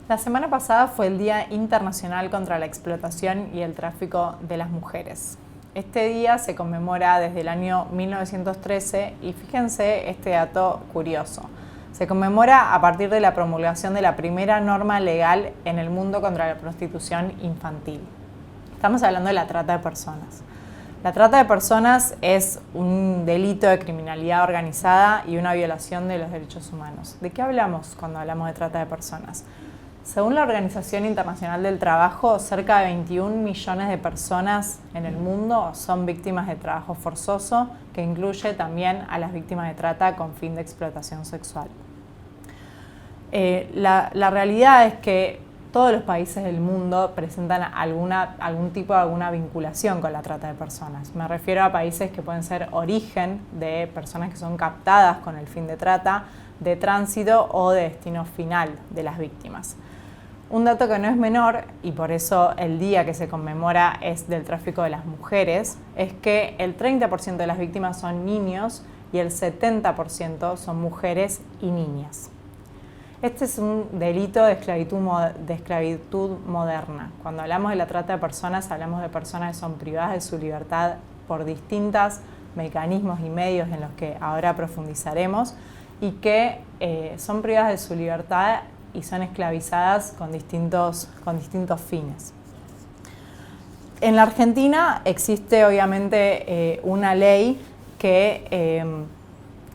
La semana pasada fue el Día Internacional contra la Explotación y el Tráfico de las Mujeres. Este día se conmemora desde el año 1913 y fíjense este dato curioso. Se conmemora a partir de la promulgación de la primera norma legal en el mundo contra la prostitución infantil. Estamos hablando de la trata de personas. La trata de personas es un delito de criminalidad organizada y una violación de los derechos humanos. ¿De qué hablamos cuando hablamos de trata de personas? Según la Organización Internacional del Trabajo, cerca de 21 millones de personas en el mundo son víctimas de trabajo forzoso, que incluye también a las víctimas de trata con fin de explotación sexual. La realidad es que todos los países del mundo presentan algún tipo de vinculación con la trata de personas. Me refiero a países que pueden ser origen de personas que son captadas con el fin de trata, de tránsito o de destino final de las víctimas. Un dato que no es menor, y por eso el día que se conmemora es del tráfico de las mujeres, es que el 30% de las víctimas son niños y el 70% son mujeres y niñas. Este es un delito de esclavitud moderna. Cuando hablamos de la trata de personas, hablamos de personas que son privadas de su libertad por distintos mecanismos y medios en los que ahora profundizaremos y que son privadas de su libertad y son esclavizadas con distintos fines. En la Argentina existe obviamente una ley que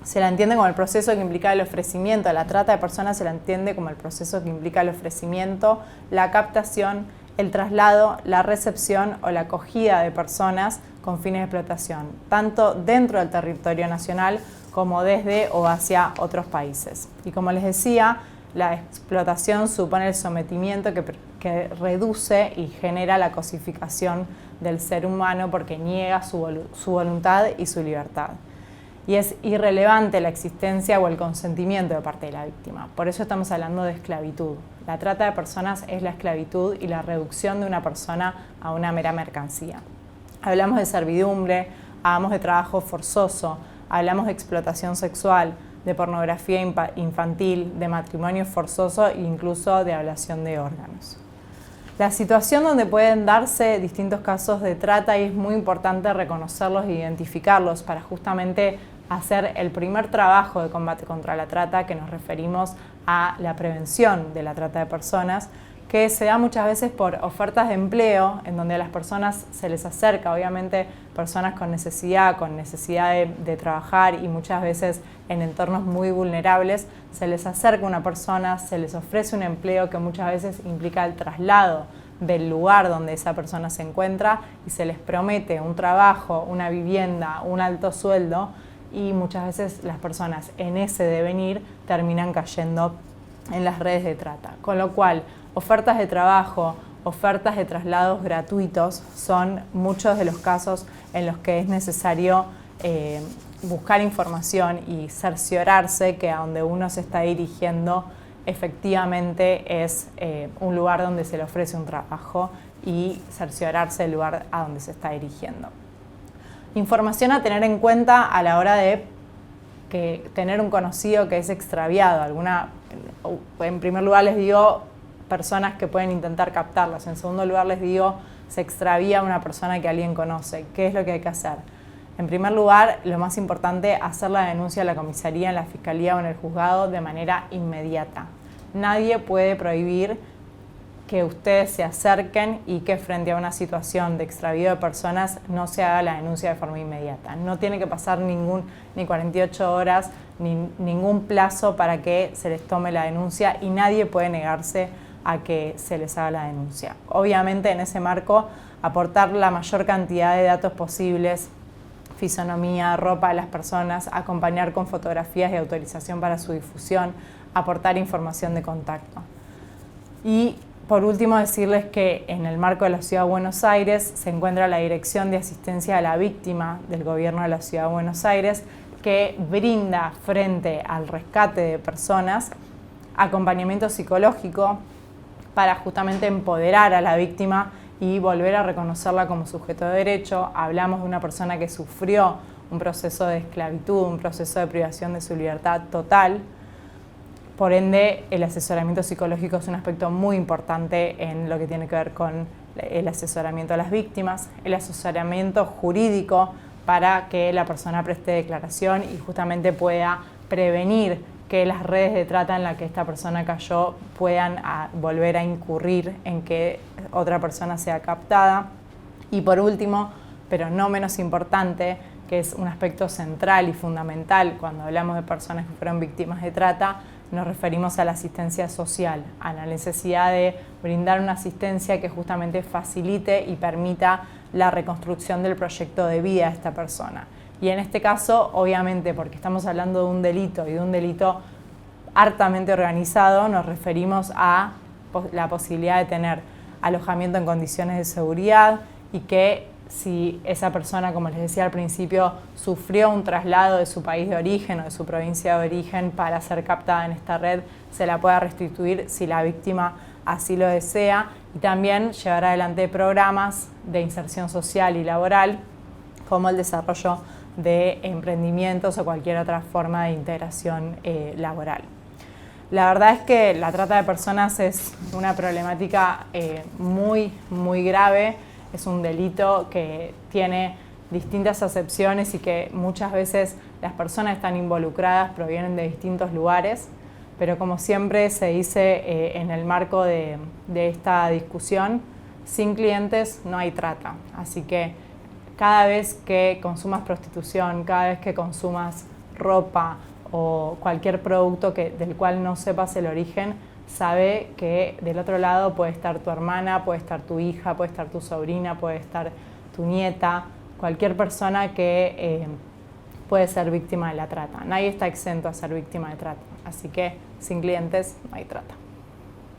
se la entiende como el proceso que implica el ofrecimiento. La trata de personas se la entiende como el proceso que implica el ofrecimiento, la captación, el traslado, la recepción o la acogida de personas con fines de explotación, tanto dentro del territorio nacional como desde o hacia otros países. Y como les decía, la explotación supone el sometimiento que reduce y genera la cosificación del ser humano porque niega su voluntad y su libertad. Y es irrelevante la existencia o el consentimiento de parte de la víctima. Por eso estamos hablando de esclavitud. La trata de personas es la esclavitud y la reducción de una persona a una mera mercancía. Hablamos de servidumbre, hablamos de trabajo forzoso, hablamos de explotación sexual, de pornografía infantil, de matrimonio forzoso e incluso de ablación de órganos. La situación donde pueden darse distintos casos de trata y es muy importante reconocerlos e identificarlos para justamente hacer el primer trabajo de combate contra la trata, que nos referimos a la prevención de la trata de personas, que se da muchas veces por ofertas de empleo, en donde a las personas se les acerca, obviamente, personas con necesidad de trabajar y muchas veces en entornos muy vulnerables, se les acerca una persona, se les ofrece un empleo que muchas veces implica el traslado del lugar donde esa persona se encuentra y se les promete un trabajo, una vivienda, un alto sueldo y muchas veces las personas en ese devenir terminan cayendo en las redes de trata. Con lo cual, ofertas de trabajo, ofertas de traslados gratuitos son muchos de los casos en los que es necesario buscar información y cerciorarse que a donde uno se está dirigiendo efectivamente es un lugar donde se le ofrece un trabajo y cerciorarse del lugar a donde se está dirigiendo. Información a tener en cuenta a la hora de tener un conocido que es extraviado. En primer lugar les digo personas que pueden intentar captarlas. En segundo lugar les digo se extravía una persona que alguien conoce. ¿Qué es lo que hay que hacer? En primer lugar, lo más importante, hacer la denuncia a la comisaría, en la fiscalía o en el juzgado de manera inmediata. Nadie puede prohibir que ustedes se acerquen y que frente a una situación de extravío de personas no se haga la denuncia de forma inmediata. No tiene que pasar ni 48 horas, ni ningún plazo para que se les tome la denuncia y nadie puede negarse a que se les haga la denuncia. Obviamente en ese marco aportar la mayor cantidad de datos posibles, fisonomía, ropa de las personas, acompañar con fotografías y autorización para su difusión, aportar información de contacto. Y por último decirles que en el marco de la Ciudad de Buenos Aires se encuentra la Dirección de Asistencia a la Víctima del Gobierno de la Ciudad de Buenos Aires que brinda frente al rescate de personas acompañamiento psicológico para justamente empoderar a la víctima y volver a reconocerla como sujeto de derecho. Hablamos de una persona que sufrió un proceso de esclavitud, un proceso de privación de su libertad total, Por ende, el asesoramiento psicológico es un aspecto muy importante en lo que tiene que ver con el asesoramiento a las víctimas, el asesoramiento jurídico para que la persona preste declaración y justamente pueda prevenir que las redes de trata en las que esta persona cayó puedan volver a incurrir en que otra persona sea captada. Y por último, pero no menos importante, que es un aspecto central y fundamental cuando hablamos de personas que fueron víctimas de trata, nos referimos a la asistencia social, a la necesidad de brindar una asistencia que justamente facilite y permita la reconstrucción del proyecto de vida de esta persona. Y en este caso, obviamente, porque estamos hablando de un delito y de un delito hartamente organizado, nos referimos a la posibilidad de tener alojamiento en condiciones de seguridad y que si esa persona, como les decía al principio, sufrió un traslado de su país de origen o de su provincia de origen para ser captada en esta red, se la pueda restituir si la víctima así lo desea, y también llevar adelante programas de inserción social y laboral, como el desarrollo de emprendimientos o cualquier otra forma de integración laboral. La verdad es que la trata de personas es una problemática muy grave. Es un delito que tiene distintas acepciones y que muchas veces las personas que están involucradas provienen de distintos lugares, pero como siempre se dice en el marco de esta discusión, sin clientes no hay trata. Así que cada vez que consumas prostitución, cada vez que consumas ropa o cualquier producto del cual no sepas el origen, sabe que del otro lado puede estar tu hermana, puede estar tu hija, puede estar tu sobrina, puede estar tu nieta, cualquier persona que puede ser víctima de la trata. Nadie está exento a ser víctima de trata, así que sin clientes no hay trata.